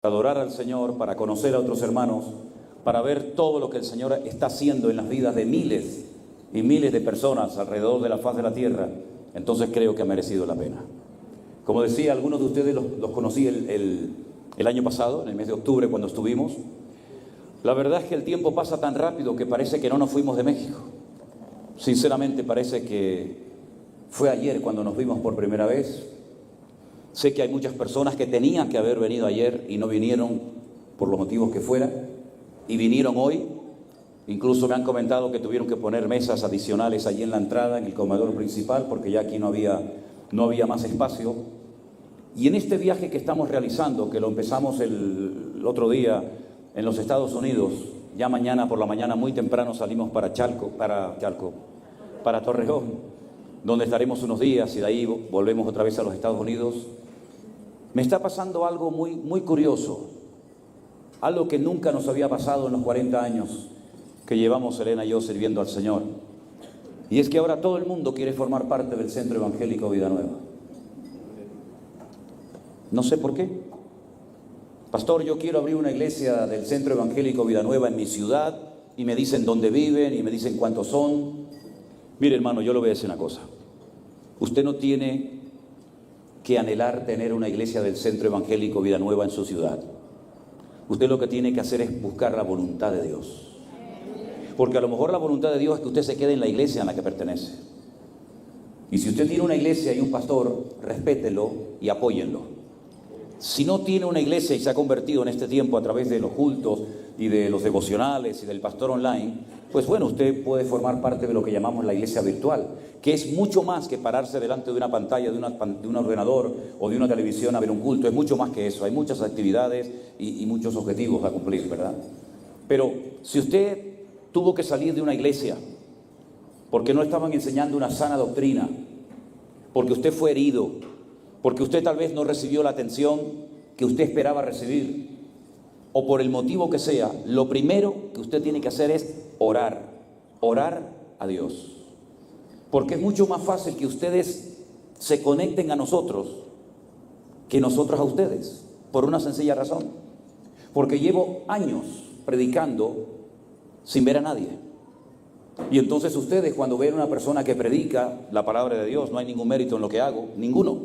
adorar al Señor, para conocer a otros hermanos, para ver todo lo que el Señor está haciendo en las vidas de miles y miles de personas alrededor de la faz de la tierra, entonces creo que ha merecido la pena. Como decía, algunos de ustedes los conocí el año pasado, en el mes de octubre, cuando estuvimos. La verdad es que el tiempo pasa tan rápido que parece que no nos fuimos de México. Sinceramente parece que fue ayer cuando nos vimos por primera vez. Sé que hay muchas personas que tenían que haber venido ayer y no vinieron por los motivos que fuera, y vinieron hoy. Incluso me han comentado que tuvieron que poner mesas adicionales allí en la entrada, en el comedor principal, porque ya aquí no había más espacio. Y en este viaje que estamos realizando, que lo empezamos el otro día en los Estados Unidos, ya mañana por la mañana muy temprano salimos para Torreón, donde estaremos unos días y de ahí volvemos otra vez a los Estados Unidos. Me está pasando algo muy curioso, algo que nunca nos había pasado en los 40 años que llevamos Elena y yo sirviendo al Señor. Y es que ahora todo el mundo quiere formar parte del Centro Evangélico Vida Nueva. No sé por qué. Pastor, yo quiero abrir una iglesia del Centro Evangélico Vida Nueva en mi ciudad, y me dicen dónde viven y me dicen cuántos son. Mire, hermano, yo le voy a decir una cosa. Usted no tiene que anhelar tener una iglesia del Centro Evangélico Vida Nueva en su ciudad. Usted lo que tiene que hacer es buscar la voluntad de Dios. Porque a lo mejor la voluntad de Dios es que usted se quede en la iglesia en la que pertenece. Y si usted tiene una iglesia y un pastor, respételo y apóyenlo. Si no tiene una iglesia y se ha convertido en este tiempo a través de los cultos y de los devocionales y del pastor online, pues bueno, usted puede formar parte de lo que llamamos la iglesia virtual, que es mucho más que pararse delante de una pantalla, de un ordenador o de una televisión a ver un culto. Es mucho más que eso. Hay muchas actividades y muchos objetivos a cumplir, ¿verdad? Pero si usted tuvo que salir de una iglesia porque no estaban enseñando una sana doctrina, porque usted fue herido, porque usted tal vez no recibió la atención que usted esperaba recibir, o por el motivo que sea, lo primero que usted tiene que hacer es orar a Dios. Porque es mucho más fácil que ustedes se conecten a nosotros que nosotros a ustedes, por una sencilla razón. Porque llevo años predicando sin ver a nadie. Y entonces ustedes, cuando ven a una persona que predica la palabra de Dios, no hay ningún mérito en lo que hago, ninguno.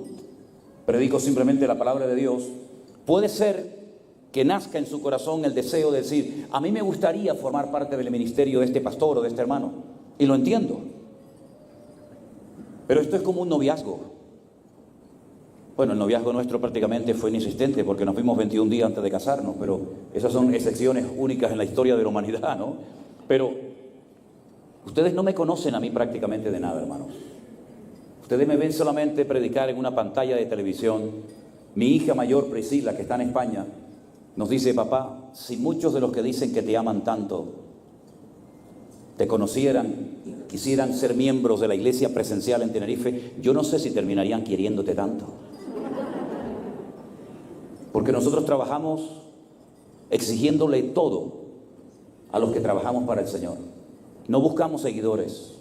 Predico simplemente la palabra de Dios. Puede ser que nazca en su corazón el deseo de decir: a mí me gustaría formar parte del ministerio de este pastor o de este hermano. Y lo entiendo. Pero esto es como un noviazgo. Bueno, el noviazgo nuestro prácticamente fue inexistente porque nos vimos 21 días antes de casarnos, pero esas son excepciones únicas en la historia de la humanidad, ¿no? Pero ustedes no me conocen a mí prácticamente de nada, hermanos. Ustedes me ven solamente predicar en una pantalla de televisión. Mi hija mayor, Priscila, que está en España, nos dice: papá, si muchos de los que dicen que te aman tanto te conocieran y quisieran ser miembros de la iglesia presencial en Tenerife, yo no sé si terminarían queriéndote tanto. Porque nosotros trabajamos exigiéndole todo a los que trabajamos para el Señor. No buscamos seguidores.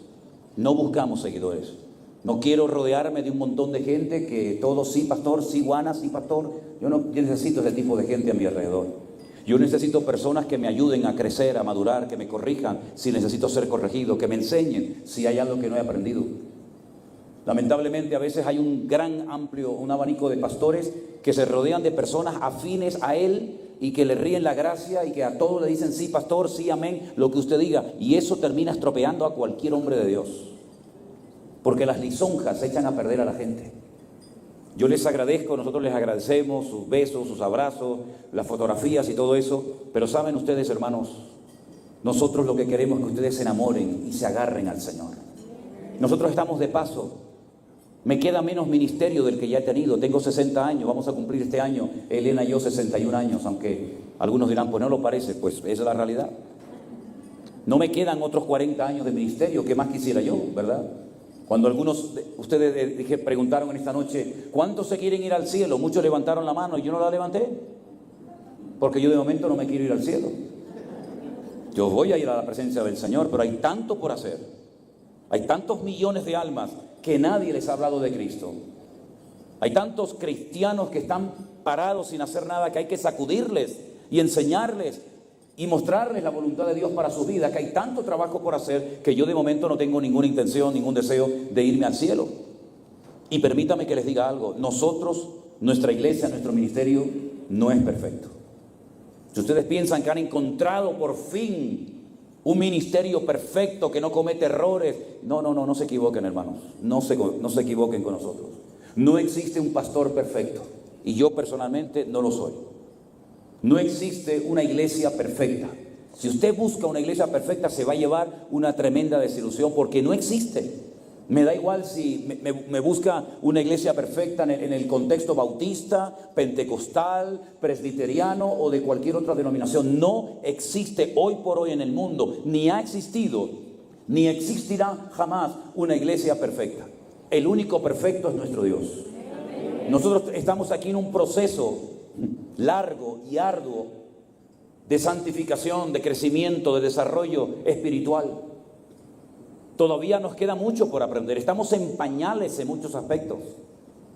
No quiero rodearme de un montón de gente que todos sí, pastor, sí, Juana, sí, pastor. Yo necesito ese tipo de gente a mi alrededor. Yo necesito personas que me ayuden a crecer, a madurar, que me corrijan si necesito ser corregido, que me enseñen si hay algo que no he aprendido. Lamentablemente a veces hay un abanico de pastores que se rodean de personas afines a él y que le ríen la gracia y que a todos le dicen: sí, pastor, sí, amén, lo que usted diga. Y eso termina estropeando a cualquier hombre de Dios. Porque las lisonjas echan a perder a la gente. Yo les agradezco, nosotros les agradecemos sus besos, sus abrazos, las fotografías y todo eso. Pero saben ustedes, hermanos, nosotros lo que queremos es que ustedes se enamoren y se agarren al Señor. Nosotros estamos de paso. Me queda menos ministerio del que ya he tenido. Tengo 60 años, vamos a cumplir este año, Elena y yo, 61 años, aunque algunos dirán: pues no lo parece. Pues esa es la realidad. No me quedan otros 40 años de ministerio, ¿qué más quisiera yo, verdad? Cuando algunos de ustedes preguntaron en esta noche: ¿cuántos se quieren ir al cielo? Muchos levantaron la mano y yo no la levanté, porque yo de momento no me quiero ir al cielo. Yo voy a ir a la presencia del Señor, pero hay tanto por hacer. Hay tantos millones de almas que nadie les ha hablado de Cristo. Hay tantos cristianos que están parados sin hacer nada, que hay que sacudirles y enseñarles y mostrarles la voluntad de Dios para su vida, que hay tanto trabajo por hacer que yo de momento no tengo ninguna intención, ningún deseo de irme al cielo. Y permítame que les diga algo, nosotros, nuestra iglesia, nuestro ministerio no es perfecto. Si ustedes piensan que han encontrado por fin un ministerio perfecto que no comete errores, no se equivoquen, hermanos, no se equivoquen con nosotros. No existe un pastor perfecto y yo personalmente no lo soy. No existe una iglesia perfecta. Si usted busca una iglesia perfecta se va a llevar una tremenda desilusión porque no existe. Me da igual si me busca una iglesia perfecta en el contexto bautista, pentecostal, presbiteriano o de cualquier otra denominación. No existe hoy por hoy en el mundo, ni ha existido, ni existirá jamás una iglesia perfecta. El único perfecto es nuestro Dios. Nosotros estamos aquí en un proceso largo y arduo de santificación, de crecimiento, de desarrollo espiritual. Todavía nos queda mucho por aprender. Estamos en pañales en muchos aspectos.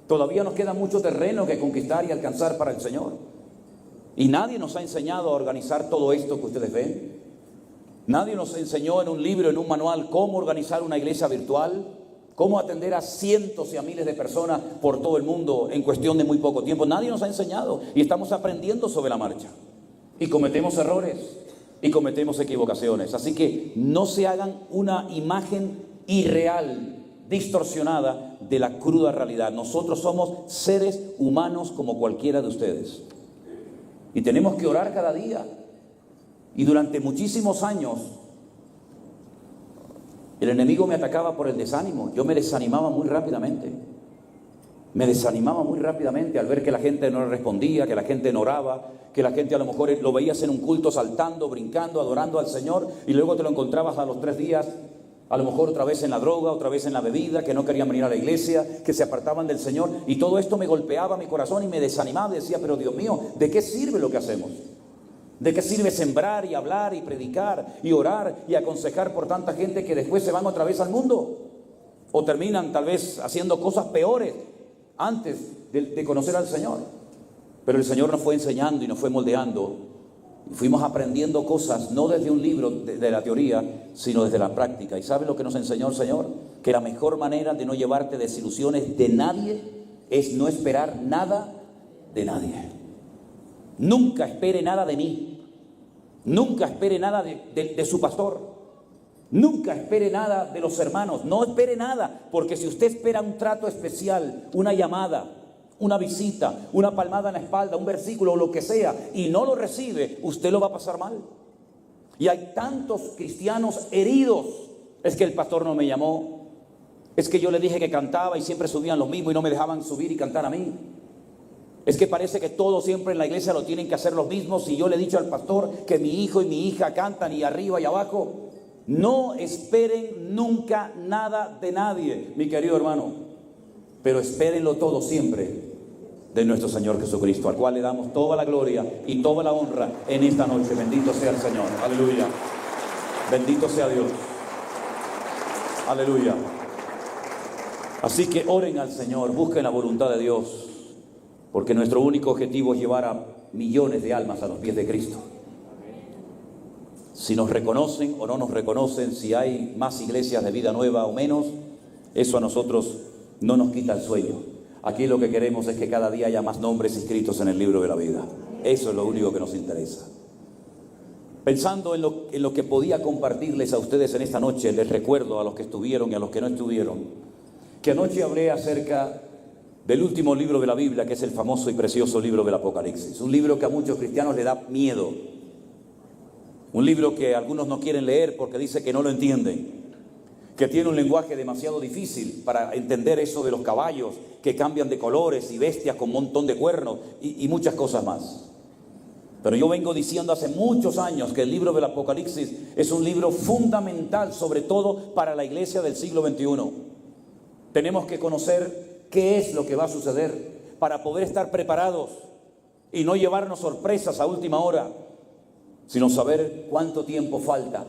Todavía nos queda mucho terreno que conquistar y alcanzar para el Señor. Y nadie nos ha enseñado a organizar todo esto que ustedes ven. Nadie nos enseñó en un libro, en un manual, cómo organizar una iglesia virtual, cómo atender a cientos y a miles de personas por todo el mundo en cuestión de muy poco tiempo. Nadie nos ha enseñado y estamos aprendiendo sobre la marcha. Y cometemos errores. Y cometemos equivocaciones. Así que no se hagan una imagen irreal, distorsionada de la cruda realidad. Nosotros somos seres humanos como cualquiera de ustedes. Y tenemos que orar cada día. Y durante muchísimos años, el enemigo me atacaba por el desánimo. Yo me desanimaba muy rápidamente. Me desanimaba muy rápidamente al ver que la gente no le respondía, que la gente no oraba, que la gente a lo mejor lo veías en un culto saltando, brincando, adorando al Señor y luego te lo encontrabas a los 3 días, a lo mejor otra vez en la droga, otra vez en la bebida, que no querían venir a la iglesia, que se apartaban del Señor y todo esto me golpeaba mi corazón y me desanimaba y decía, pero Dios mío, ¿de qué sirve lo que hacemos? ¿De qué sirve sembrar y hablar y predicar y orar y aconsejar por tanta gente que después se van otra vez al mundo? O terminan tal vez haciendo cosas peores antes de conocer al Señor. Pero el Señor nos fue enseñando y nos fue moldeando. Y fuimos aprendiendo cosas, no desde un libro de la teoría, sino desde la práctica. ¿Y sabe lo que nos enseñó el Señor? Que la mejor manera de no llevarte desilusiones de nadie es no esperar nada de nadie. Nunca espere nada de mí. Nunca espere nada de su pastor. Nunca espere nada de los hermanos. No espere nada, porque si usted espera un trato especial, una llamada, una visita, una palmada en la espalda, un versículo o lo que sea, y no lo recibe, usted lo va a pasar mal. Y hay tantos cristianos heridos. Es que el pastor no me llamó. Es que yo le dije que cantaba y siempre subían lo mismo y no me dejaban subir y cantar a mí. Es que parece que todo siempre en la iglesia lo tienen que hacer los mismos y yo le he dicho al pastor que mi hijo y mi hija cantan y arriba y abajo. No esperen nunca nada de nadie, mi querido hermano, pero espérenlo todo siempre de nuestro Señor Jesucristo, al cual le damos toda la gloria y toda la honra en esta noche. Bendito sea el Señor, aleluya. Bendito sea Dios, aleluya. Así que oren al Señor, busquen la voluntad de Dios, porque nuestro único objetivo es llevar a millones de almas a los pies de Cristo. Si nos reconocen o no nos reconocen, si hay más iglesias de Vida Nueva o menos, eso a nosotros no nos quita el sueño. Aquí lo que queremos es que cada día haya más nombres inscritos en el libro de la vida. Eso es lo único que nos interesa. Pensando en lo que podía compartirles a ustedes en esta noche, les recuerdo a los que estuvieron y a los que no estuvieron, que anoche hablé acerca del último libro de la Biblia, que es el famoso y precioso libro del Apocalipsis. Un libro que a muchos cristianos les da miedo. Un libro que algunos no quieren leer porque dice que no lo entienden, que tiene un lenguaje demasiado difícil para entender eso de los caballos que cambian de colores y bestias con un montón de cuernos y muchas cosas más. Pero yo vengo diciendo hace muchos años que el libro del Apocalipsis es un libro fundamental, sobre todo para la iglesia del siglo XXI. Tenemos que conocer qué es lo que va a suceder para poder estar preparados y no llevarnos sorpresas a última hora, sino saber cuánto tiempo falta,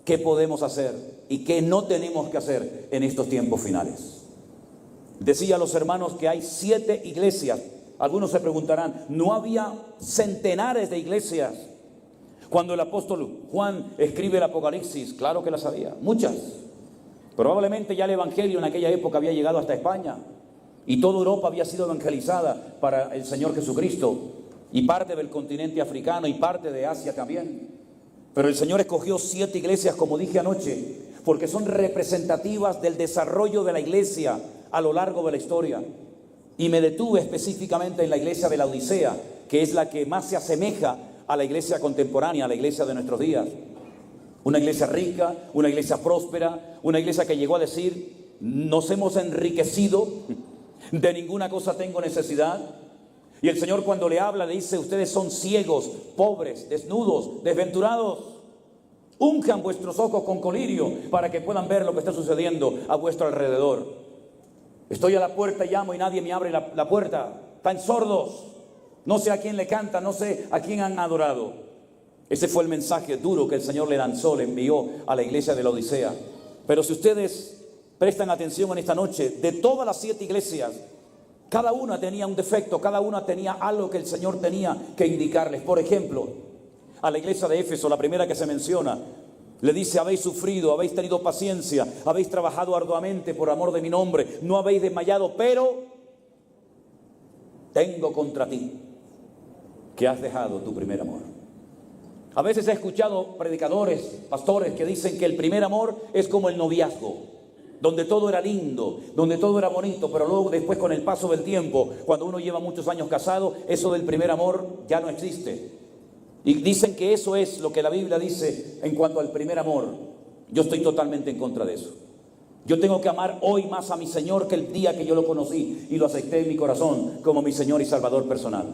qué podemos hacer y qué no tenemos que hacer en estos tiempos finales. Decía a los hermanos que hay 7 iglesias. Algunos se preguntarán, ¿no había centenares de iglesias cuando el apóstol Juan escribe el Apocalipsis? Claro que las había, muchas. Probablemente ya el evangelio en aquella época había llegado hasta España y toda Europa había sido evangelizada para el Señor Jesucristo, y parte del continente africano y parte de Asia también. Pero el Señor escogió 7 iglesias, como dije anoche, porque son representativas del desarrollo de la iglesia a lo largo de la historia. Y me detuve específicamente en la iglesia de la Odisea, que es la que más se asemeja a la iglesia contemporánea, a la iglesia de nuestros días. Una iglesia rica, una iglesia próspera, una iglesia que llegó a decir, nos hemos enriquecido, de ninguna cosa tengo necesidad. Y el Señor, cuando le habla, le dice, ustedes son ciegos, pobres, desnudos, desventurados. Unjan vuestros ojos con colirio para que puedan ver lo que está sucediendo a vuestro alrededor. Estoy a la puerta y llamo y nadie me abre la puerta. Están sordos. No sé a quién le cantan, no sé a quién han adorado. Ese fue el mensaje duro que el Señor le lanzó, le envió a la iglesia de la Odisea. Pero si ustedes prestan atención en esta noche, de todas las 7 iglesias, cada una tenía un defecto, cada una tenía algo que el Señor tenía que indicarles. Por ejemplo, a la iglesia de Éfeso, la primera que se menciona, le dice, habéis sufrido, habéis tenido paciencia, habéis trabajado arduamente por amor de mi nombre, no habéis desmayado, pero tengo contra ti que has dejado tu primer amor. A veces he escuchado predicadores, pastores que dicen que el primer amor es como el noviazgo, donde todo era lindo, donde todo era bonito, pero luego después, con el paso del tiempo, cuando uno lleva muchos años casado, eso del primer amor ya no existe. Y dicen que eso es lo que la Biblia dice en cuanto al primer amor. Yo estoy totalmente en contra de eso. Yo tengo que amar hoy más a mi Señor que el día que yo lo conocí y lo acepté en mi corazón como mi Señor y Salvador personal.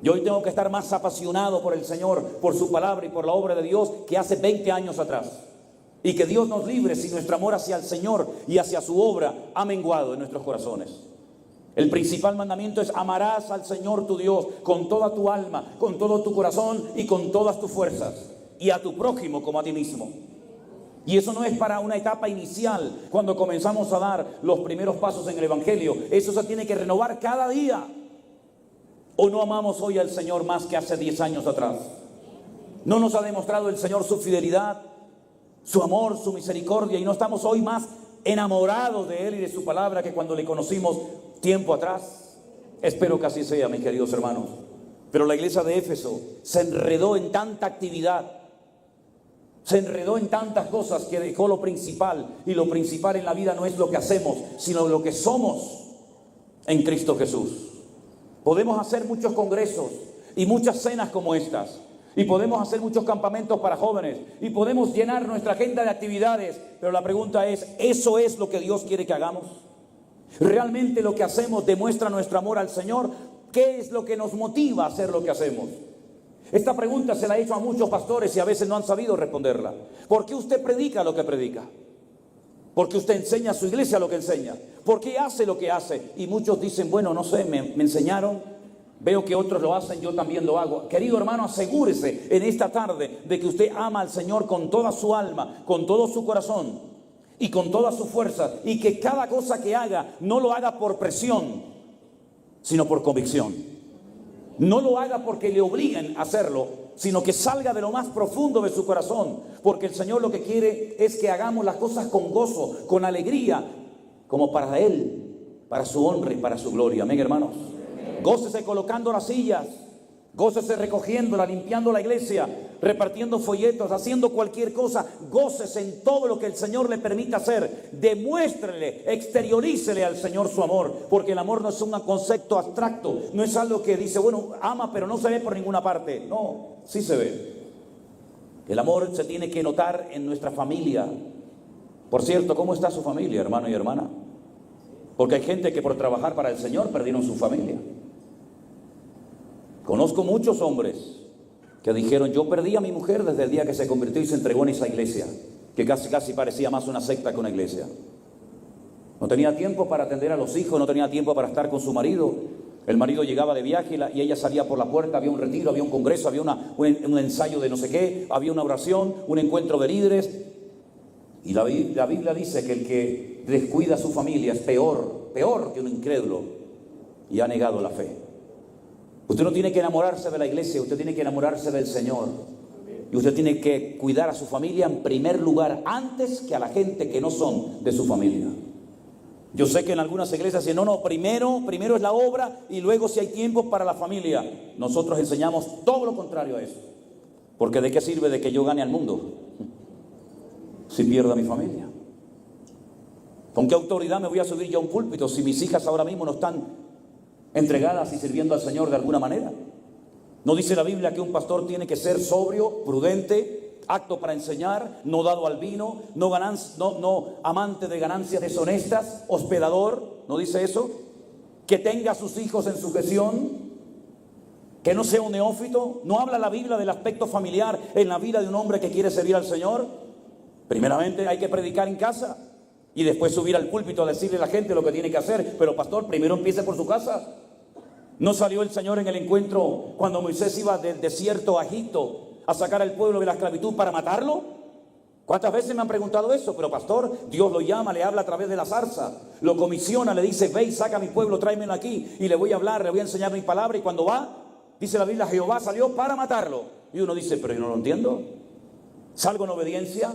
Yo hoy tengo que estar más apasionado por el Señor, por su palabra y por la obra de Dios que hace 20 años atrás. Y que Dios nos libre si nuestro amor hacia el Señor y hacia su obra ha menguado en nuestros corazones. El principal mandamiento es: amarás al Señor tu Dios con toda tu alma, con todo tu corazón y con todas tus fuerzas, y a tu prójimo como a ti mismo. Y eso no es para una etapa inicial, cuando comenzamos a dar los primeros pasos en el Evangelio. Eso se tiene que renovar cada día. ¿O no amamos hoy al Señor más que hace 10 años atrás? ¿No nos ha demostrado el Señor su fidelidad, su amor, su misericordia, y no estamos hoy más enamorados de Él y de su palabra que cuando le conocimos tiempo atrás? Espero que así sea, mis queridos hermanos. Pero la iglesia de Éfeso se enredó en tanta actividad, se enredó en tantas cosas, que dejó lo principal. Y lo principal en la vida no es lo que hacemos, sino lo que somos en Cristo Jesús. Podemos hacer muchos congresos y muchas cenas como estas, y podemos hacer muchos campamentos para jóvenes, y podemos llenar nuestra agenda de actividades, pero la pregunta es, ¿eso es lo que Dios quiere que hagamos? ¿Realmente lo que hacemos demuestra nuestro amor al Señor? ¿Qué es lo que nos motiva a hacer lo que hacemos? Esta pregunta se la he hecho a muchos pastores y a veces no han sabido responderla. ¿Por qué usted predica lo que predica? ¿Por qué usted enseña a su iglesia lo que enseña? ¿Por qué hace lo que hace? Y muchos dicen, bueno, no sé, me enseñaron, veo que otros lo hacen, yo también lo hago. Querido hermano, asegúrese en esta tarde de que usted ama al Señor con toda su alma, con todo su corazón y con toda su fuerza, y que cada cosa que haga no lo haga por presión, sino por convicción. No lo haga porque le obliguen a hacerlo, sino que salga de lo más profundo de su corazón, porque el Señor lo que quiere es que hagamos las cosas con gozo, con alegría, como para Él, para su honra y para su gloria. Amén, hermanos. Gócese colocando las sillas, gócese recogiéndola, limpiando la iglesia, repartiendo folletos, haciendo cualquier cosa. Gócese en todo lo que el Señor le permita hacer. Demuéstrele, exteriorícele al Señor su amor, porque el amor no es un concepto abstracto, no es algo que dice, bueno, ama pero no se ve por ninguna parte. No, sí se ve. El amor se tiene que notar en nuestra familia. Por cierto, ¿cómo está su familia, hermano y hermana? Porque hay gente que por trabajar para el Señor perdieron su familia. Conozco muchos hombres que dijeron, yo perdí a mi mujer desde el día que se convirtió y se entregó en esa iglesia, que casi parecía más una secta que una iglesia. No tenía tiempo para atender a los hijos, no tenía tiempo para estar con su marido. El marido llegaba de viaje y ella salía por la puerta, había un retiro, había un congreso, había un ensayo de no sé qué, había una oración, un encuentro de líderes. Y la Biblia dice que el que descuida a su familia es peor peor que un incrédulo, y ha negado la fe. Usted no tiene que enamorarse de la iglesia, usted tiene que enamorarse del Señor. Y usted tiene que cuidar a su familia en primer lugar, antes que a la gente que no son de su familia. Yo sé que en algunas iglesias dicen, no, primero es la obra y luego si hay tiempo para la familia. Nosotros enseñamos todo lo contrario a eso. Porque ¿de qué sirve de que yo gane al mundo si pierdo a mi familia? ¿Con qué autoridad me voy a subir yo a un púlpito si mis hijas ahora mismo no están entregadas y sirviendo al Señor de alguna manera? ¿No dice la Biblia que un pastor tiene que ser sobrio, prudente, apto para enseñar, no dado al vino, no amante de ganancias deshonestas, hospedador? ¿No dice eso? Que tenga a sus hijos en sujeción, que no sea un neófito. ¿No habla la Biblia del aspecto familiar en la vida de un hombre que quiere servir al Señor? Primeramente hay que predicar en casa y después subir al púlpito a decirle a la gente lo que tiene que hacer. Pero pastor, primero empiece por su casa. ¿No salió el Señor en el encuentro cuando Moisés iba del desierto a Egipto a sacar al pueblo de la esclavitud para matarlo? ¿Cuántas veces me han preguntado eso? Pero pastor, Dios lo llama, le habla a través de la zarza, lo comisiona, le dice, ve y saca a mi pueblo, tráemelo aquí y le voy a hablar, le voy a enseñar mi palabra. Y cuando va, dice la Biblia, Jehová salió para matarlo. Y uno dice, pero yo no lo entiendo. Salgo en obediencia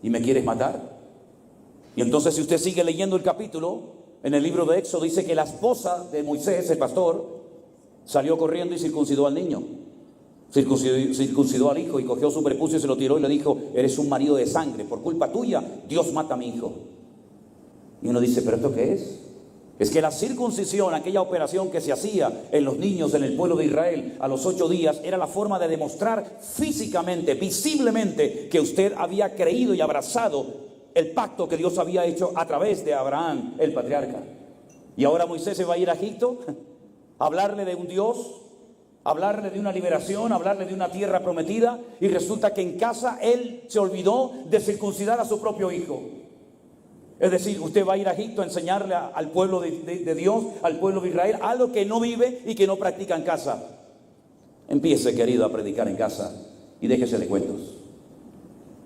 y me quieres matar. Y entonces si usted sigue leyendo el capítulo, en el libro de Éxodo dice que la esposa de Moisés, el pastor, salió corriendo y circuncidó al niño. Circuncidó al hijo y cogió su prepucio y se lo tiró y le dijo, eres un marido de sangre, por culpa tuya Dios mata a mi hijo. Y uno dice, ¿pero esto qué es? Es que la circuncisión, aquella operación que se hacía en los niños en el pueblo de Israel a los 8 días, era la forma de demostrar físicamente, visiblemente, que usted había creído y abrazado el pacto que Dios había hecho a través de Abraham, el patriarca. Y ahora Moisés se va a ir a Egipto a hablarle de un Dios, hablarle de una liberación, hablarle de una tierra prometida, y resulta que en casa él se olvidó de circuncidar a su propio hijo. Es decir, usted va a ir a Egipto a enseñarle al pueblo de Dios, al pueblo de Israel, algo que no vive y que no practica en casa. Empiece, querido, a predicar en casa y déjese de cuentos.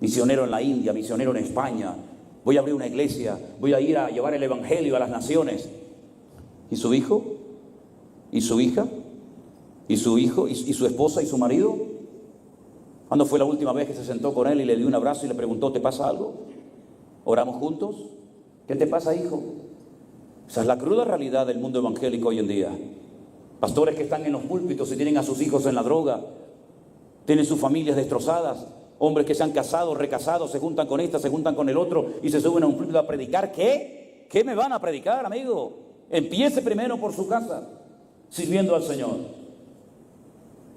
Misionero en la India, misionero en España, voy a abrir una iglesia, voy a ir a llevar el evangelio a las naciones. ¿Y su hijo? ¿Y su hija? ¿Y su hijo? ¿Y su esposa? ¿Y su marido? ¿Cuándo fue la última vez que se sentó con él y le dio un abrazo y le preguntó, ¿te pasa algo? ¿Oramos juntos? ¿Qué te pasa, hijo? Esa es la cruda realidad del mundo evangélico hoy en día. Pastores que están en los púlpitos y tienen a sus hijos en la droga, tienen sus familias destrozadas. Hombres que se han casado, recasados, se juntan con esta, se juntan con el otro y se suben a un púlpito a predicar. ¿Qué? ¿Qué me van a predicar, amigo? Empiece primero por su casa, sirviendo al Señor.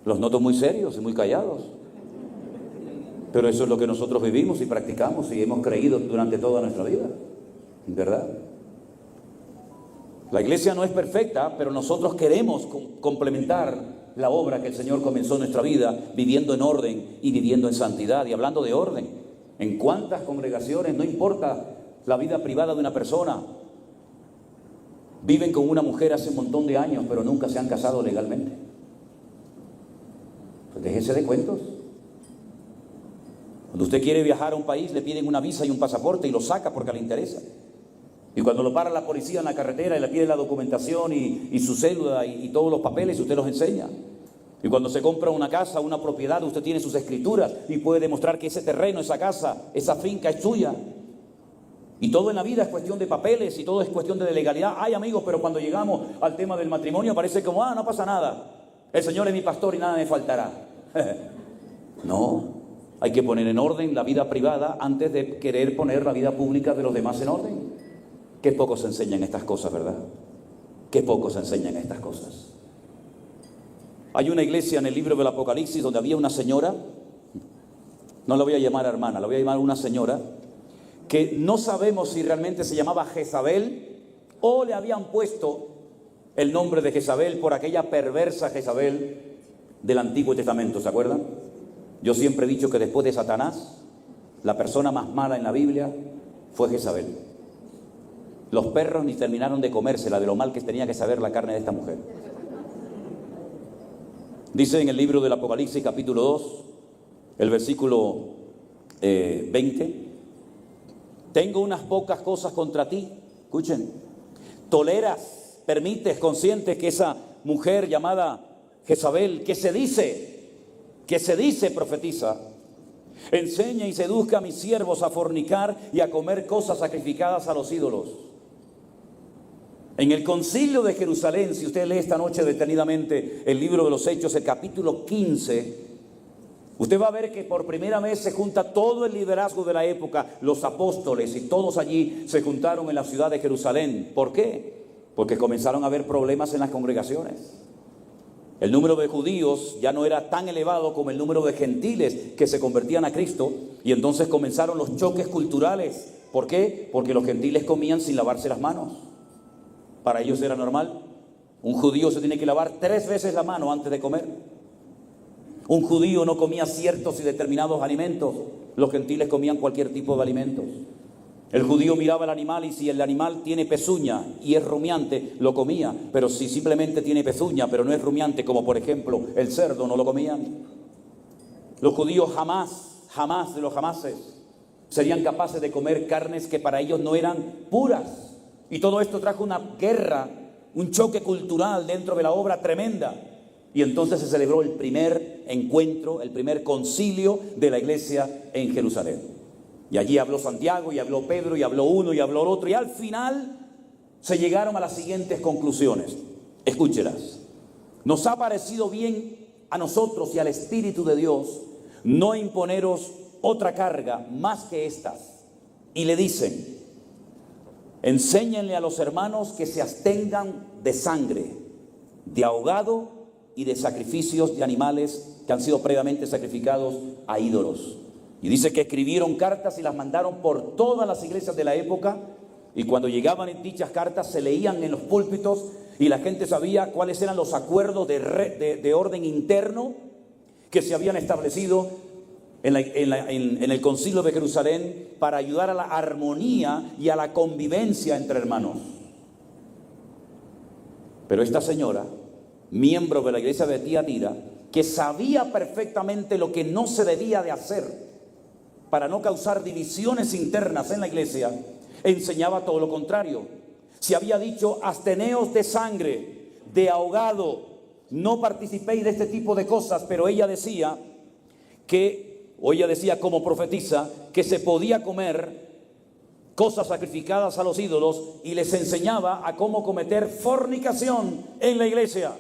Los noto muy serios y muy callados. Pero eso es lo que nosotros vivimos y practicamos y hemos creído durante toda nuestra vida. ¿Verdad? La iglesia no es perfecta, pero nosotros queremos complementar la obra que el Señor comenzó en nuestra vida, viviendo en orden y viviendo en santidad. Y hablando de orden, ¿en cuántas congregaciones, no importa la vida privada de una persona, viven con una mujer hace un montón de años, pero nunca se han casado legalmente? Pues déjese de cuentos. Cuando usted quiere viajar a un país, le piden una visa y un pasaporte y lo saca porque le interesa. Y cuando lo para la policía en la carretera y le pide la documentación y su cédula y todos los papeles, usted los enseña. Y cuando se compra una casa, una propiedad, usted tiene sus escrituras y puede demostrar que ese terreno, esa casa, esa finca es suya. Y todo en la vida es cuestión de papeles y todo es cuestión de legalidad. Ay, amigos, pero cuando llegamos al tema del matrimonio parece como, no pasa nada. El Señor es mi pastor y nada me faltará. No, hay que poner en orden la vida privada antes de querer poner la vida pública de los demás en orden. Qué poco se enseñan estas cosas, ¿verdad? Qué poco se enseñan estas cosas. Hay una iglesia en el libro del Apocalipsis donde había una señora, no la voy a llamar hermana, la voy a llamar una señora, que no sabemos si realmente se llamaba Jezabel o le habían puesto el nombre de Jezabel por aquella perversa Jezabel del Antiguo Testamento, ¿se acuerdan? Yo siempre he dicho que después de Satanás, la persona más mala en la Biblia fue Jezabel. Los perros ni terminaron de comérsela de lo mal que tenía que saber la carne de esta mujer. Dice en el libro del Apocalipsis capítulo 2, el versículo 20, tengo unas pocas cosas contra ti, escuchen, toleras, permites, consientes que esa mujer llamada Jezabel, que se dice profetiza, enseña y seduzca a mis siervos a fornicar y a comer cosas sacrificadas a los ídolos. En el concilio de Jerusalén, si usted lee esta noche detenidamente el libro de los Hechos, el capítulo 15, usted va a ver que por primera vez se junta todo el liderazgo de la época, los apóstoles, y todos allí se juntaron en la ciudad de Jerusalén. ¿Por qué? Porque comenzaron a haber problemas en las congregaciones. El número de judíos ya no era tan elevado como el número de gentiles que se convertían a Cristo, y entonces comenzaron los choques culturales. ¿Por qué? Porque los gentiles comían sin lavarse las manos. Para ellos era normal. Un judío se tiene que lavar 3 veces la mano antes de comer. Un judío no comía ciertos y determinados alimentos. Los gentiles comían cualquier tipo de alimentos. El judío miraba al animal y si el animal tiene pezuña y es rumiante, lo comía. Pero si simplemente tiene pezuña pero no es rumiante, como por ejemplo el cerdo, no lo comían. Los judíos jamás de los jamases serían capaces de comer carnes que para ellos no eran puras. Y todo esto trajo una guerra, un choque cultural dentro de la obra tremenda. Y entonces se celebró el primer encuentro, el primer concilio de la iglesia en Jerusalén. Y allí habló Santiago, y habló Pedro, y habló uno, y habló el otro. Y al final se llegaron a las siguientes conclusiones. Escúchelas. Nos ha parecido bien a nosotros y al Espíritu de Dios no imponeros otra carga más que estas. Y le dicen: enséñenle a los hermanos que se abstengan de sangre, de ahogado y de sacrificios de animales que han sido previamente sacrificados a ídolos. Y dice que escribieron cartas y las mandaron por todas las iglesias de la época, y cuando llegaban en dichas cartas se leían en los púlpitos y la gente sabía cuáles eran los acuerdos de orden interno que se habían establecido en el concilio de Jerusalén para ayudar a la armonía y a la convivencia entre hermanos. Pero esta señora, miembro de la iglesia de Tiatira, que sabía perfectamente lo que no se debía de hacer para no causar divisiones internas en la iglesia, enseñaba todo lo contrario. Se había dicho: absteneos de sangre, de ahogado, no participéis de este tipo de cosas. Pero ella decía como profetiza, que se podía comer cosas sacrificadas a los ídolos, y les enseñaba a cómo cometer fornicación en la iglesia.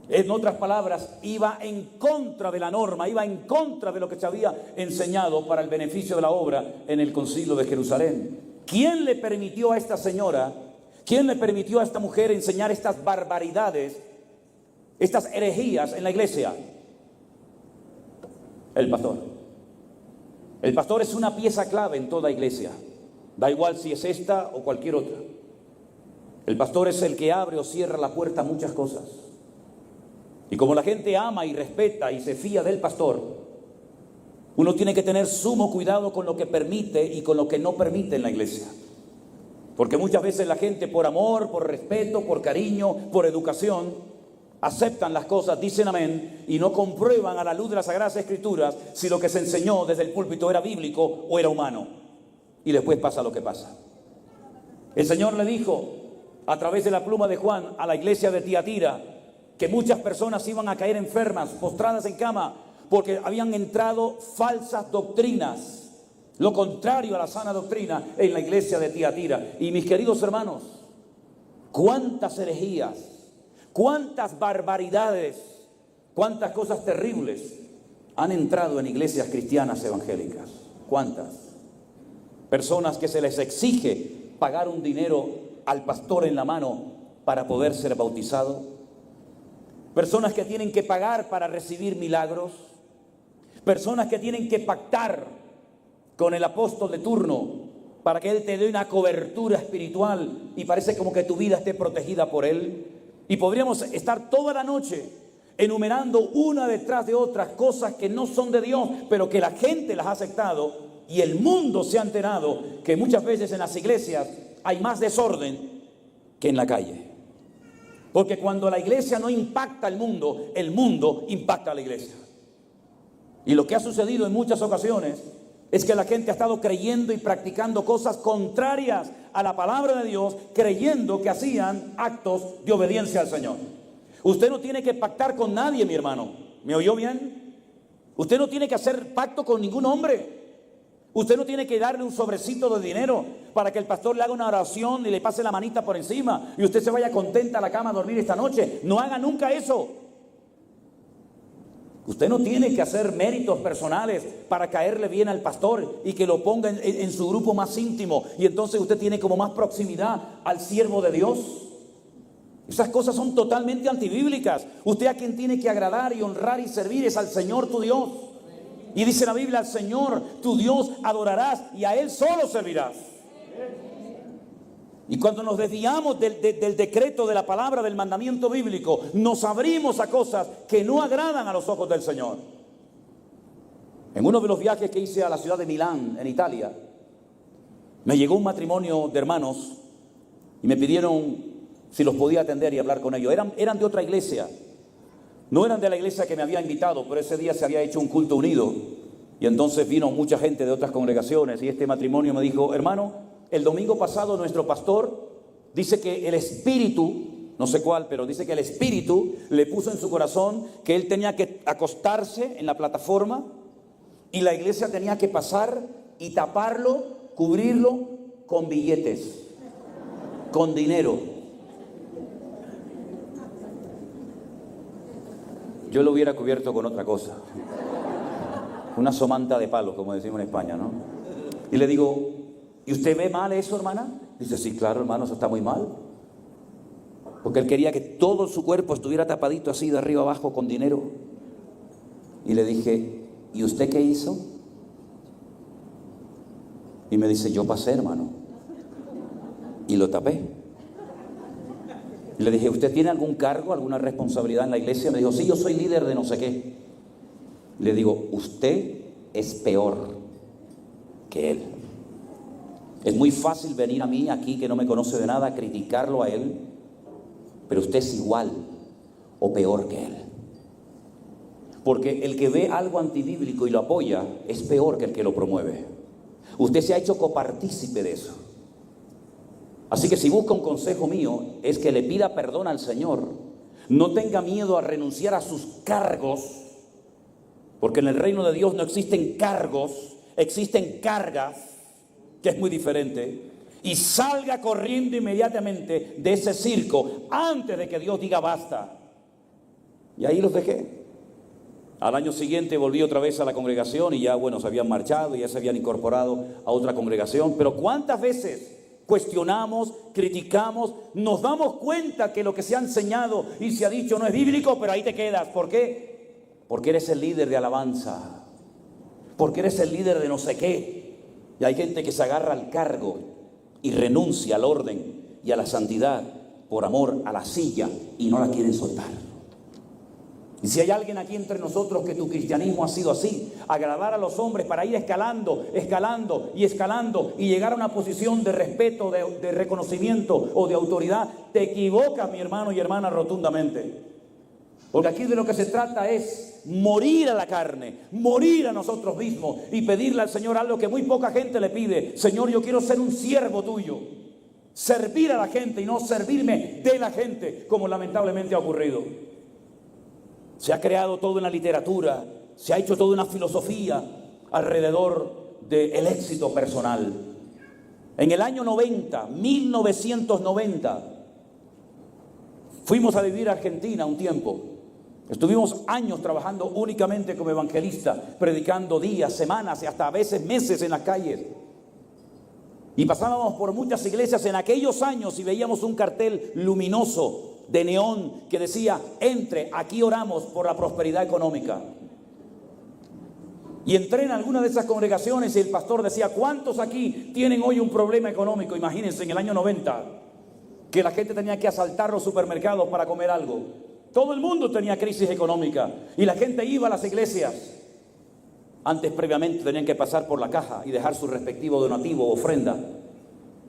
En otras palabras, iba en contra de la norma, iba en contra de lo que se había enseñado para el beneficio de la obra en el concilio de Jerusalén. ¿Quién le permitió a esta señora, quién le permitió a esta mujer enseñar estas barbaridades, estas herejías en la iglesia? El pastor. El pastor es una pieza clave en toda iglesia. Da igual si es esta o cualquier otra. El pastor es el que abre o cierra la puerta a muchas cosas. Y como la gente ama y respeta y se fía del pastor, uno tiene que tener sumo cuidado con lo que permite y con lo que no permite en la iglesia. Porque muchas veces la gente, por amor, por respeto, por cariño, por educación, aceptan las cosas, dicen amén, y no comprueban a la luz de las Sagradas Escrituras si lo que se enseñó desde el púlpito era bíblico o era humano. Y después pasa lo que pasa. El Señor le dijo a través de la pluma de Juan a la iglesia de Tiatira que muchas personas iban a caer enfermas, postradas en cama, porque habían entrado falsas doctrinas, lo contrario a la sana doctrina en la iglesia de Tiatira. Y mis queridos hermanos, cuántas herejías, cuántas barbaridades, cuántas cosas terribles han entrado en iglesias cristianas evangélicas. Cuántas personas que se les exige pagar un dinero al pastor en la mano para poder ser bautizado. Personas que tienen que pagar para recibir milagros. Personas que tienen que pactar con el apóstol de turno para que él te dé una cobertura espiritual y parece como que tu vida esté protegida por él. Y podríamos estar toda la noche enumerando una detrás de otras cosas que no son de Dios, pero que la gente las ha aceptado, y el mundo se ha enterado que muchas veces en las iglesias hay más desorden que en la calle. Porque cuando la iglesia no impacta al mundo, el mundo impacta a la iglesia. Y lo que ha sucedido en muchas ocasiones es que la gente ha estado creyendo y practicando cosas contrarias a la palabra de Dios, creyendo que hacían actos de obediencia al Señor. Usted no tiene que pactar con nadie, mi hermano. ¿Me oyó bien? Usted no tiene que hacer pacto con ningún hombre. Usted no tiene que darle un sobrecito de dinero para que el pastor le haga una oración y le pase la manita por encima y usted se vaya contenta a la cama a dormir esta noche. No haga nunca eso. Usted no tiene que hacer méritos personales para caerle bien al pastor y que lo ponga en su grupo más íntimo. Y entonces usted tiene como más proximidad al siervo de Dios. Esas cosas son totalmente antibíblicas. Usted a quien tiene que agradar y honrar y servir es al Señor tu Dios. Y dice la Biblia, al Señor tu Dios adorarás y a Él solo servirás. Y cuando nos desviamos del decreto de la palabra, del mandamiento bíblico, nos abrimos a cosas que no agradan a los ojos del Señor. En uno de los viajes que hice a la ciudad de Milán, en Italia, me llegó un matrimonio de hermanos y me pidieron si los podía atender y hablar con ellos. Eran de otra iglesia, no eran de la iglesia que me había invitado, pero ese día se había hecho un culto unido y entonces vino mucha gente de otras congregaciones y este matrimonio me dijo, hermano, el domingo pasado nuestro pastor dice que el Espíritu, no sé cuál, pero dice que el Espíritu le puso en su corazón que él tenía que acostarse en la plataforma y la iglesia tenía que pasar y taparlo, cubrirlo con billetes, con dinero. Yo lo hubiera cubierto con otra cosa, una somanta de palos, como decimos en España, ¿no? Y le digo, ¿y usted ve mal eso, hermana? Dice, sí, claro, hermano, eso está muy mal. Porque él quería que todo su cuerpo estuviera tapadito así de arriba abajo con dinero. Y le dije, ¿y usted qué hizo? Y me dice, yo pasé, hermano. Y lo tapé. Y le dije, ¿usted tiene algún cargo, alguna responsabilidad en la iglesia? Me dijo, sí, yo soy líder de no sé qué. Le digo, usted es peor que él. Es muy fácil venir a mí aquí, que no me conoce de nada, criticarlo a él, pero usted es igual o peor que él. Porque el que ve algo antibíblico y lo apoya es peor que el que lo promueve. Usted se ha hecho copartícipe de eso. Así que si busca un consejo mío, es que le pida perdón al Señor. No tenga miedo a renunciar a sus cargos, porque en el reino de Dios no existen cargos, existen cargas, que es muy diferente, y salga corriendo inmediatamente de ese circo antes de que Dios diga basta. Y ahí los dejé. Al año siguiente volví otra vez a la congregación y ya, bueno, se habían marchado y ya se habían incorporado a otra congregación. Pero ¿cuántas veces cuestionamos, criticamos, nos damos cuenta que lo que se ha enseñado y se ha dicho no es bíblico, pero ahí te quedas? ¿Por qué? Porque eres el líder de alabanza, porque eres el líder de no sé qué. Y hay gente que se agarra al cargo y renuncia al orden y a la santidad por amor a la silla y no la quieren soltar. Y si hay alguien aquí entre nosotros que tu cristianismo ha sido así, agradar a los hombres para ir escalando, escalando y escalando y llegar a una posición de respeto, de reconocimiento o de autoridad, te equivocas, mi hermano y hermana, rotundamente. Porque aquí de lo que se trata es morir a la carne, morir a nosotros mismos y pedirle al Señor algo que muy poca gente le pide. Señor, yo quiero ser un siervo tuyo, servir a la gente y no servirme de la gente, como lamentablemente ha ocurrido. Se ha creado toda una literatura, se ha hecho toda una filosofía alrededor del éxito personal. En el año 1990, fuimos a vivir a Argentina un tiempo. Estuvimos años trabajando únicamente como evangelistas, predicando días, semanas y hasta a veces meses en las calles. Y pasábamos por muchas iglesias en aquellos años y veíamos un cartel luminoso de neón que decía, entre, aquí oramos por la prosperidad económica. Y entré en alguna de esas congregaciones y el pastor decía, ¿cuántos aquí tienen hoy un problema económico? Imagínense, en el año 90, que la gente tenía que asaltar los supermercados para comer algo. Todo el mundo tenía crisis económica y la gente iba a las iglesias. Antes, previamente, tenían que pasar por la caja y dejar su respectivo donativo o ofrenda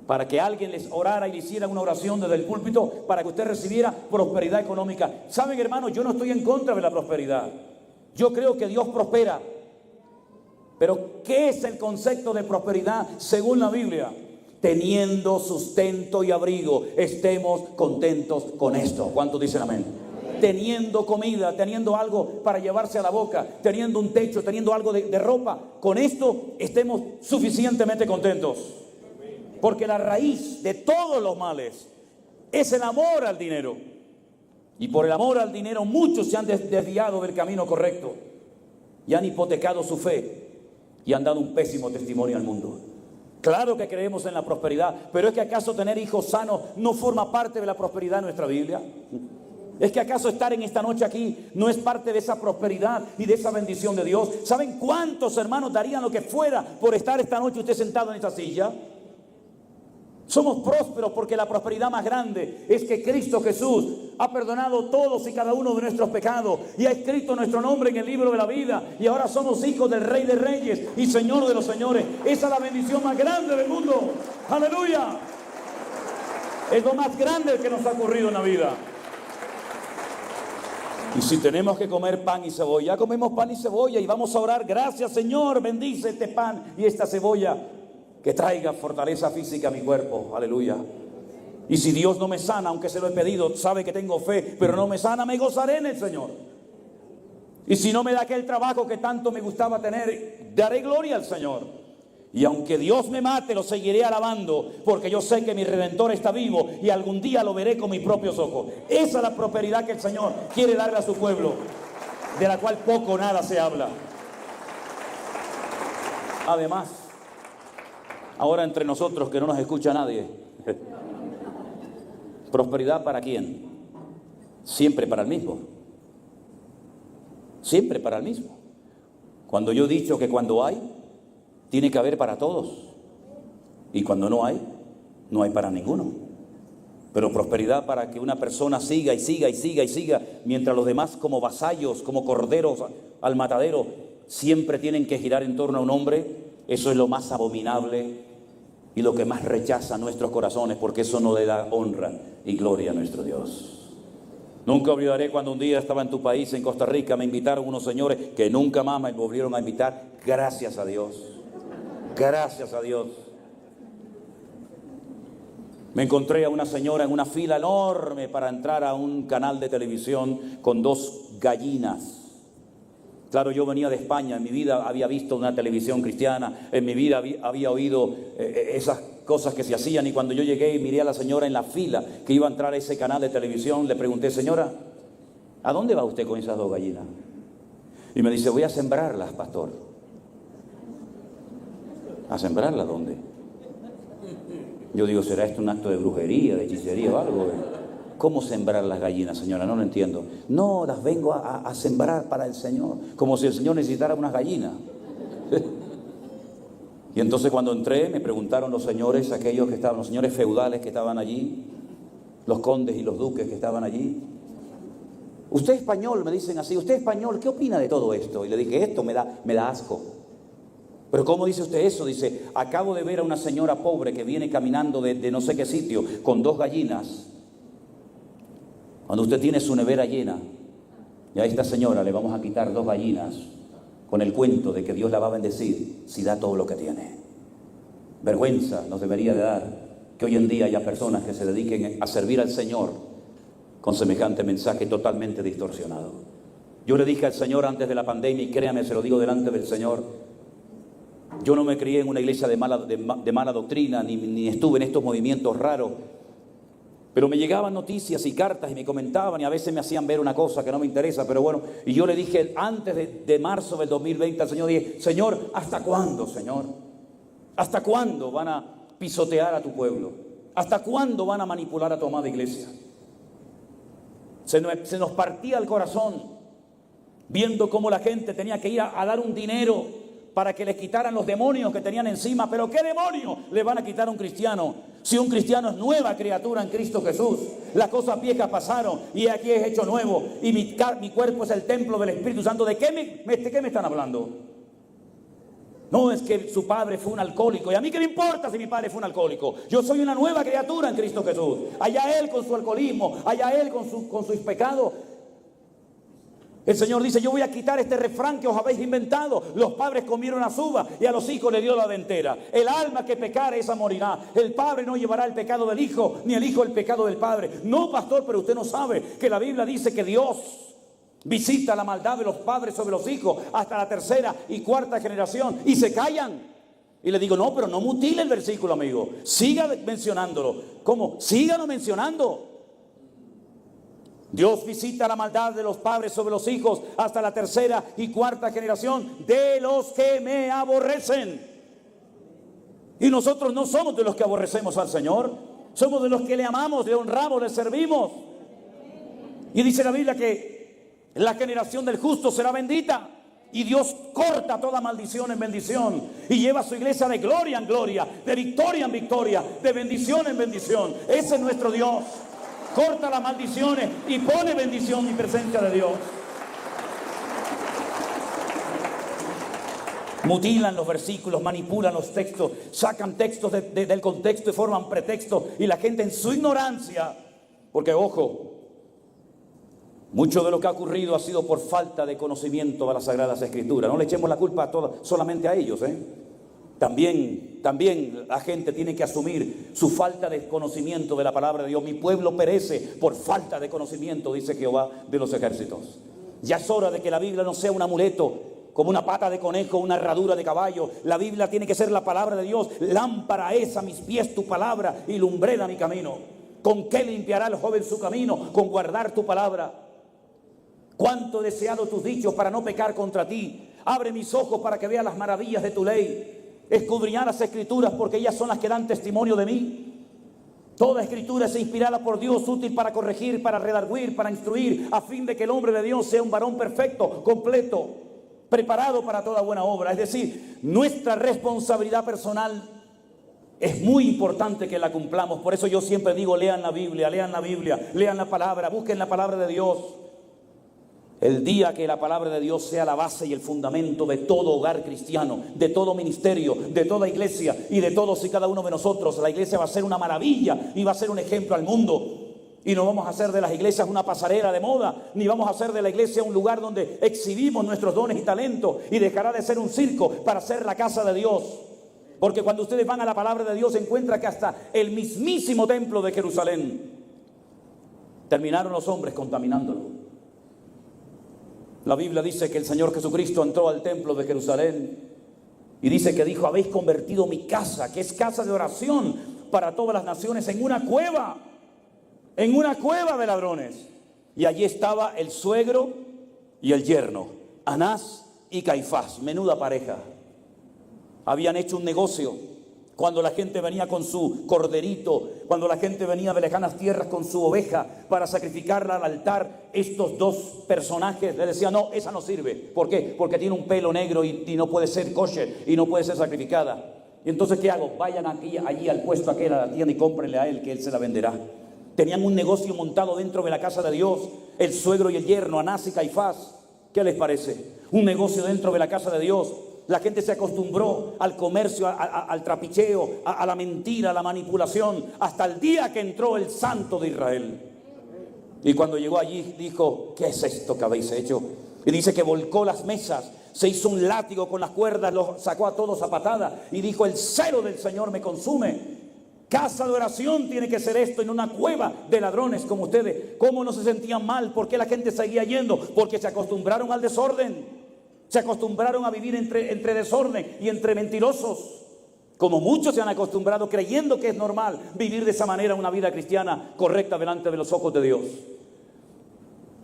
para que alguien les orara y le hiciera una oración desde el púlpito para que usted recibiera prosperidad económica. Saben, hermanos, yo no estoy en contra de la prosperidad. Yo creo que Dios prospera. Pero ¿qué es el concepto de prosperidad según la Biblia? Teniendo sustento y abrigo, estemos contentos con esto. ¿Cuántos dicen amén? Teniendo comida, teniendo algo para llevarse a la boca, teniendo un techo, teniendo algo de ropa, con esto estemos suficientemente contentos. Porque la raíz de todos los males es el amor al dinero. Y por el amor al dinero muchos se han desviado del camino correcto y han hipotecado su fe y han dado un pésimo testimonio al mundo. Claro que creemos en la prosperidad, pero ¿es que acaso tener hijos sanos no forma parte de la prosperidad en nuestra Biblia? ¿Es que acaso estar en esta noche aquí no es parte de esa prosperidad y de esa bendición de Dios? ¿Saben cuántos hermanos darían lo que fuera por estar esta noche usted sentado en esta silla? Somos prósperos porque la prosperidad más grande es que Cristo Jesús ha perdonado todos y cada uno de nuestros pecados y ha escrito nuestro nombre en el libro de la vida, y ahora somos hijos del Rey de Reyes y Señor de los Señores. Esa es la bendición más grande del mundo. ¡Aleluya! Es lo más grande que nos ha ocurrido en la vida. Y si tenemos que comer pan y cebolla, comemos pan y cebolla y vamos a orar: gracias, Señor, bendice este pan y esta cebolla, que traiga fortaleza física a mi cuerpo. Aleluya. Y si Dios no me sana, aunque se lo he pedido, sabe que tengo fe, pero no me sana, me gozaré en el Señor. Y si no me da aquel trabajo que tanto me gustaba tener, daré gloria al Señor. Y aunque Dios me mate, lo seguiré alabando, porque yo sé que mi Redentor está vivo y algún día lo veré con mis propios ojos. Esa es la prosperidad que el Señor quiere darle a su pueblo, de la cual poco o nada se habla. Además, ahora entre nosotros, que no nos escucha nadie, ¿prosperidad para quién? Siempre para el mismo. Siempre para el mismo. Cuando yo he dicho que cuando hay, tiene que haber para todos. Y cuando no hay, no hay para ninguno. Pero prosperidad para que una persona siga y siga y siga y siga, mientras los demás, como vasallos, como corderos al matadero, siempre tienen que girar en torno a un hombre. Eso es lo más abominable y lo que más rechaza nuestros corazones, porque eso no le da honra y gloria a nuestro Dios. Nunca olvidaré cuando un día estaba en tu país, en Costa Rica, me invitaron unos señores que nunca más me volvieron a invitar. Gracias a Dios. Gracias a Dios. Me encontré a una señora en una fila enorme para entrar a un canal de televisión con 2 gallinas. Claro, yo venía de España, en mi vida había visto una televisión cristiana, en mi vida había oído esas cosas que se hacían, y cuando yo llegué y miré a la señora en la fila que iba a entrar a ese canal de televisión, le pregunté: señora, ¿a dónde va usted con esas 2 gallinas? Y me dice: voy a sembrarlas, pastor. ¿A sembrarlas dónde? Yo digo: ¿será esto un acto de brujería, de hechicería o algo? ¿Cómo sembrar las gallinas, señora? No lo entiendo. No, las vengo a sembrar para el Señor, como si el Señor necesitara unas gallinas. Y entonces cuando entré me preguntaron los señores, aquellos que estaban, los señores feudales que estaban allí, los condes y los duques que estaban allí: usted español, me dicen así, usted español, ¿qué opina de todo esto? Y le dije: esto me da asco. ¿Pero cómo dice usted eso? Dice: acabo de ver a una señora pobre que viene caminando de no sé qué sitio con 2 gallinas. Cuando usted tiene su nevera llena y a esta señora le vamos a quitar 2 gallinas con el cuento de que Dios la va a bendecir si da todo lo que tiene. Vergüenza nos debería de dar que hoy en día haya personas que se dediquen a servir al Señor con semejante mensaje totalmente distorsionado. Yo le dije al Señor antes de la pandemia, y créame, se lo digo delante del Señor, yo no me crié en una iglesia de mala doctrina, ni estuve en estos movimientos raros, pero me llegaban noticias y cartas y me comentaban, y a veces me hacían ver una cosa que no me interesa, pero bueno, y yo le dije antes de marzo del 2020 al Señor, dije: Señor, ¿hasta cuándo, Señor? ¿Hasta cuándo van a pisotear a tu pueblo? ¿Hasta cuándo van a manipular a tu amada iglesia? Se nos partía el corazón viendo cómo la gente tenía que ir a dar un dinero para que les quitaran los demonios que tenían encima. ¿Pero qué demonio le van a quitar a un cristiano? Si un cristiano es nueva criatura en Cristo Jesús. Las cosas viejas pasaron y aquí es hecho nuevo. Y mi cuerpo es el templo del Espíritu Santo. ¿De qué me están hablando? No, es que su padre fue un alcohólico. ¿Y a mí qué me importa si mi padre fue un alcohólico? Yo soy una nueva criatura en Cristo Jesús. Allá él con su alcoholismo, allá él con sus pecados. El Señor dice, yo voy a quitar este refrán que os habéis inventado. Los padres comieron las uvas y a los hijos le dio la dentera. El alma que pecare, esa morirá. El padre no llevará el pecado del hijo, ni el hijo el pecado del padre. No, pastor, pero usted no sabe que la Biblia dice que Dios visita la maldad de los padres sobre los hijos hasta la tercera y cuarta generación, y se callan. Y le digo, no, pero no mutile el versículo, amigo. Siga mencionándolo. ¿Cómo? Sígalo mencionando. Dios visita la maldad de los padres sobre los hijos hasta la tercera y cuarta generación de los que me aborrecen. Y nosotros no somos de los que aborrecemos al Señor. Somos de los que le amamos, le honramos, le servimos. Y dice la Biblia que la generación del justo será bendita. Y Dios corta toda maldición en bendición y lleva a su iglesia de gloria en gloria, de victoria en victoria, de bendición en bendición. Ese es nuestro Dios. Corta las maldiciones y pone bendición y presencia de Dios. Mutilan los versículos, manipulan los textos, sacan textos del contexto y forman pretextos. Y la gente en su ignorancia, porque ojo, mucho de lo que ha ocurrido ha sido por falta de conocimiento de las Sagradas Escrituras. No le echemos la culpa solamente a ellos, También la gente tiene que asumir su falta de conocimiento de la palabra de Dios. Mi pueblo perece por falta de conocimiento, dice Jehová de los ejércitos. Ya es hora de que la Biblia no sea un amuleto, como una pata de conejo, una herradura de caballo. La Biblia tiene que ser la palabra de Dios. Lámpara es a mis pies tu palabra y lumbrera mi camino. ¿Con qué limpiará el joven su camino? Con guardar tu palabra. Cuánto he deseado tus dichos para no pecar contra ti. Abre mis ojos para que vea las maravillas de tu ley. Escudriñar las Escrituras, porque ellas son las que dan testimonio de mí. Toda Escritura es inspirada por Dios, útil para corregir, para redarguir, para instruir, a fin de que el hombre de Dios sea un varón perfecto, completo, preparado para toda buena obra. Es decir, nuestra responsabilidad personal es muy importante que la cumplamos. Por eso yo siempre digo, lean la Biblia, lean la palabra, busquen la palabra de Dios. El día que la palabra de Dios sea la base y el fundamento de todo hogar cristiano, de todo ministerio, de toda iglesia y de todos y cada uno de nosotros, la iglesia va a ser una maravilla y va a ser un ejemplo al mundo. Y no vamos a hacer de las iglesias una pasarela de moda, ni vamos a hacer de la iglesia un lugar donde exhibimos nuestros dones y talentos, y dejará de ser un circo para ser la casa de Dios. Porque cuando ustedes van a la palabra de Dios, se encuentra que hasta el mismísimo templo de Jerusalén terminaron los hombres contaminándolo. La Biblia dice que el Señor Jesucristo entró al templo de Jerusalén y dice que dijo, habéis convertido mi casa, que es casa de oración para todas las naciones, en una cueva de ladrones. Y allí estaba el suegro y el yerno, Anás y Caifás, menuda pareja. Habían hecho un negocio. Cuando la gente venía con su corderito, cuando la gente venía de lejanas tierras con su oveja para sacrificarla al altar, estos dos personajes le decían, no, esa no sirve. ¿Por qué? Porque tiene un pelo negro y no puede ser kosher y no puede ser sacrificada. Y entonces, ¿qué hago? Vayan allí al puesto aquel, a la tienda, y cómprenle a él, que él se la venderá. Tenían un negocio montado dentro de la casa de Dios, el suegro y el yerno, Anás y Caifás. ¿Qué les parece? Un negocio dentro de la casa de Dios. La gente se acostumbró al comercio, al trapicheo, a la mentira, a la manipulación, hasta el día que entró el Santo de Israel. Y cuando llegó allí dijo, ¿qué es esto que habéis hecho? Y dice que volcó las mesas, se hizo un látigo con las cuerdas, los sacó a todos a patada y dijo, el celo del Señor me consume. Casa de oración tiene que ser esto, en una cueva de ladrones como ustedes. ¿Cómo no se sentían mal? ¿Por qué la gente seguía yendo? Porque se acostumbraron al desorden. Se acostumbraron a vivir entre desorden y entre mentirosos. Como muchos se han acostumbrado creyendo que es normal vivir de esa manera una vida cristiana correcta delante de los ojos de Dios.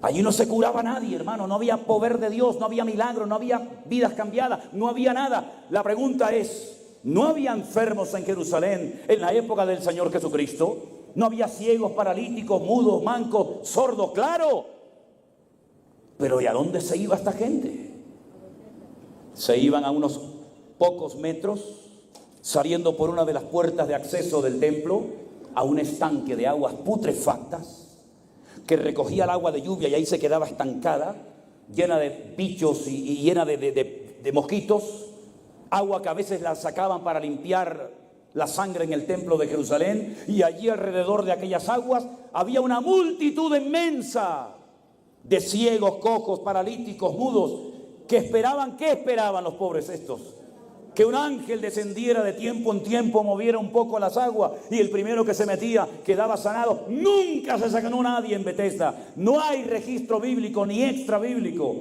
Allí no se curaba nadie, hermano. No había poder de Dios, no había milagros, no había vidas cambiadas, no había nada. La pregunta es, ¿no había enfermos en Jerusalén en la época del Señor Jesucristo? ¿No había ciegos, paralíticos, mudos, mancos, sordos? ¡Claro! Pero ¿y a dónde se iba esta gente? Se iban a unos pocos metros, saliendo por una de las puertas de acceso del templo, a un estanque de aguas putrefactas, que recogía el agua de lluvia y ahí se quedaba estancada, llena de bichos y llena de mosquitos. Agua que a veces la sacaban para limpiar la sangre en el templo de Jerusalén. Y allí alrededor de aquellas aguas había una multitud inmensa de ciegos, cojos, paralíticos, mudos, que esperaban. ¿Qué esperaban los pobres estos? Que un ángel descendiera de tiempo en tiempo, moviera un poco las aguas, y el primero que se metía quedaba sanado. Nunca se sanó nadie en Betesda. No hay registro bíblico ni extra bíblico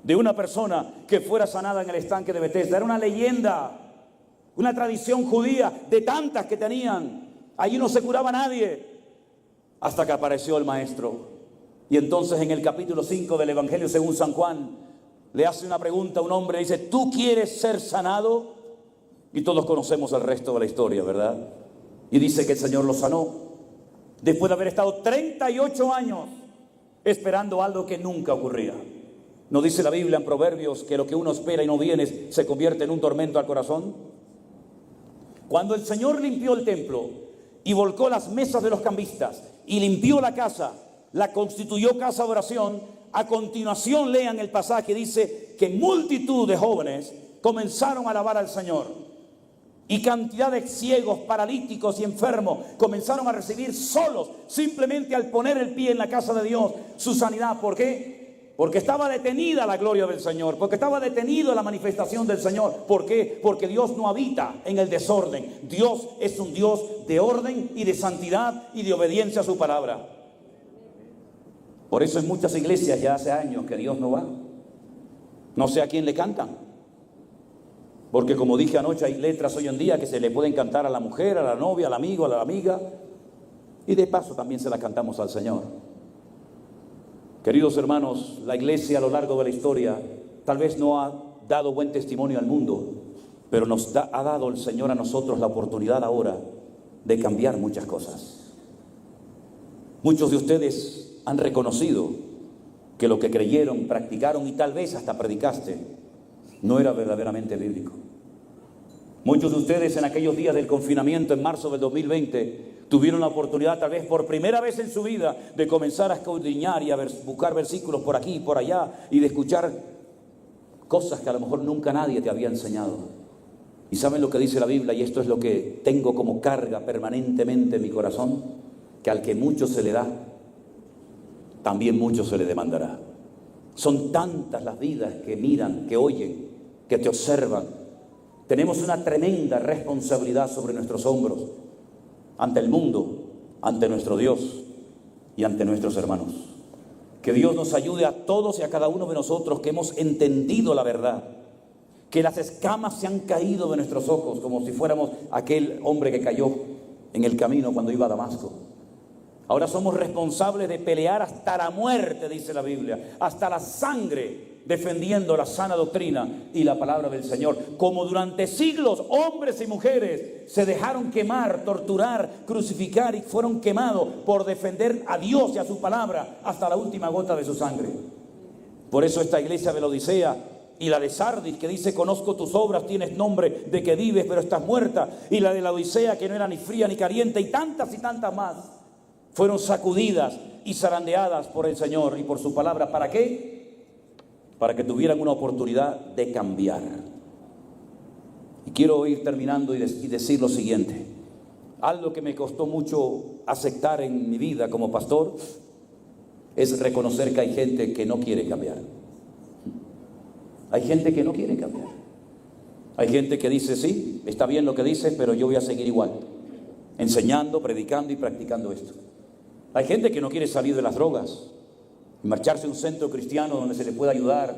de una persona que fuera sanada en el estanque de Betesda. Era una leyenda, una tradición judía de tantas que tenían. Allí no se curaba nadie hasta que apareció el maestro. Y entonces en el capítulo 5 del Evangelio según San Juan le hace una pregunta a un hombre, dice: ¿tú quieres ser sanado? Y todos conocemos el resto de la historia, ¿verdad? Y dice que el Señor lo sanó después de haber estado 38 años esperando algo que nunca ocurría. ¿No dice la Biblia en Proverbios que lo que uno espera y no viene se convierte en un tormento al corazón? Cuando el Señor limpió el templo y volcó las mesas de los cambistas y limpió la casa, la constituyó casa de oración, a continuación lean el pasaje, dice que multitud de jóvenes comenzaron a alabar al Señor. Y cantidad de ciegos, paralíticos y enfermos comenzaron a recibir solos, simplemente al poner el pie en la casa de Dios, su sanidad. ¿Por qué? Porque estaba detenida la gloria del Señor, porque estaba detenida la manifestación del Señor. ¿Por qué? Porque Dios no habita en el desorden. Dios es un Dios de orden y de santidad y de obediencia a su palabra. Por eso en muchas iglesias ya hace años que Dios no va. No sé a quién le cantan. Porque como dije anoche, hay letras hoy en día que se le pueden cantar a la mujer, a la novia, al amigo, a la amiga. Y de paso también se la cantamos al Señor. Queridos hermanos, la iglesia a lo largo de la historia tal vez no ha dado buen testimonio al mundo, pero ha dado el Señor a nosotros la oportunidad ahora de cambiar muchas cosas. Muchos de ustedes han reconocido que lo que creyeron, practicaron y tal vez hasta predicaste no era verdaderamente bíblico. Muchos de ustedes en aquellos días del confinamiento en marzo del 2020 tuvieron la oportunidad tal vez por primera vez en su vida de comenzar a escudriñar y a buscar versículos por aquí y por allá y de escuchar cosas que a lo mejor nunca nadie te había enseñado. ¿Y saben lo que dice la Biblia? Y esto es lo que tengo como carga permanentemente en mi corazón: que al que mucho se le da, también mucho se le demandará. Son tantas las vidas que miran, que oyen, que te observan. Tenemos una tremenda responsabilidad sobre nuestros hombros, ante el mundo, ante nuestro Dios y ante nuestros hermanos. Que Dios nos ayude a todos y a cada uno de nosotros que hemos entendido la verdad, que las escamas se han caído de nuestros ojos, como si fuéramos aquel hombre que cayó en el camino cuando iba a Damasco. Ahora somos responsables de pelear hasta la muerte, dice la Biblia, hasta la sangre, defendiendo la sana doctrina y la palabra del Señor. Como durante siglos hombres y mujeres se dejaron quemar, torturar, crucificar y fueron quemados por defender a Dios y a su palabra hasta la última gota de su sangre. Por eso esta iglesia de la Odisea y la de Sardis, que dice: conozco tus obras, tienes nombre de que vives pero estás muerta, y la de la Odisea, que no era ni fría ni caliente, y tantas más, fueron sacudidas y zarandeadas por el Señor y por su palabra. ¿Para qué? Para que tuvieran una oportunidad de cambiar. Y quiero ir terminando y decir lo siguiente. Algo que me costó mucho aceptar en mi vida como pastor es reconocer que hay gente que no quiere cambiar. Hay gente que no quiere cambiar. Hay gente que dice: sí, está bien lo que dices, pero yo voy a seguir igual, enseñando, predicando y practicando esto. Hay gente que no quiere salir de las drogas y marcharse a un centro cristiano donde se le pueda ayudar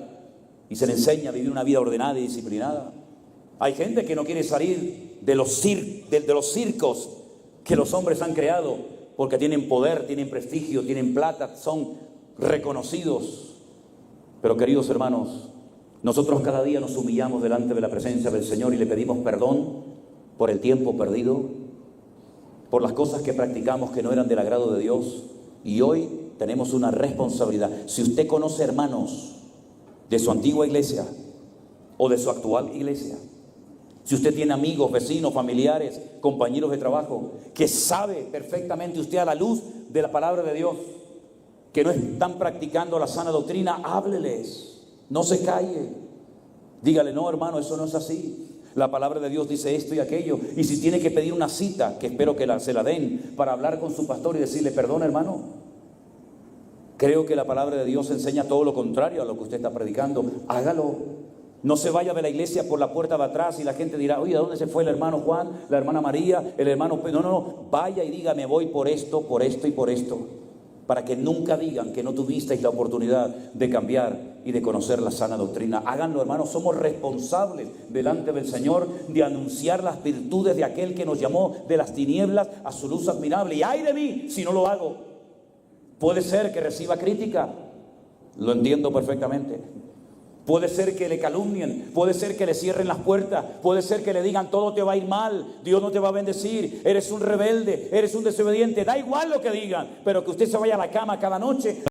y se le enseña a vivir una vida ordenada y disciplinada. Hay gente que no quiere salir de los circos que los hombres han creado, porque tienen poder, tienen prestigio, tienen plata, son reconocidos. Pero queridos hermanos, nosotros cada día nos humillamos delante de la presencia del Señor y le pedimos perdón por el tiempo perdido, por las cosas que practicamos que no eran del agrado de Dios. Y hoy tenemos una responsabilidad. Si usted conoce hermanos de su antigua iglesia o de su actual iglesia, si usted tiene amigos, vecinos, familiares, compañeros de trabajo, que sabe perfectamente usted a la luz de la palabra de Dios que no están practicando la sana doctrina, hábleles, no se calle, dígale: no, hermano, eso no es así. La palabra de Dios dice esto y aquello. Y si tiene que pedir una cita, que espero que se la den, para hablar con su pastor y decirle: perdón, hermano, Creo que la palabra de Dios enseña todo lo contrario a lo que usted está predicando. Hágalo. No se vaya de la iglesia por la puerta de atrás y la gente dirá, oye, ¿a dónde se fue el hermano Juan, la hermana María, el hermano Pedro? No. Vaya y diga, me voy por esto y por esto. Para que nunca digan que no tuvisteis la oportunidad de cambiar y de conocer la sana doctrina. Háganlo, hermanos. Somos responsables delante del Señor de anunciar las virtudes de aquel que nos llamó de las tinieblas a su luz admirable. Y ay de mí si no lo hago. Puede ser que reciba crítica. Lo entiendo perfectamente. Puede ser que le calumnien, puede ser que le cierren las puertas, puede ser que le digan todo te va a ir mal, Dios no te va a bendecir, eres un rebelde, eres un desobediente, da igual lo que digan, pero que usted se vaya a la cama cada noche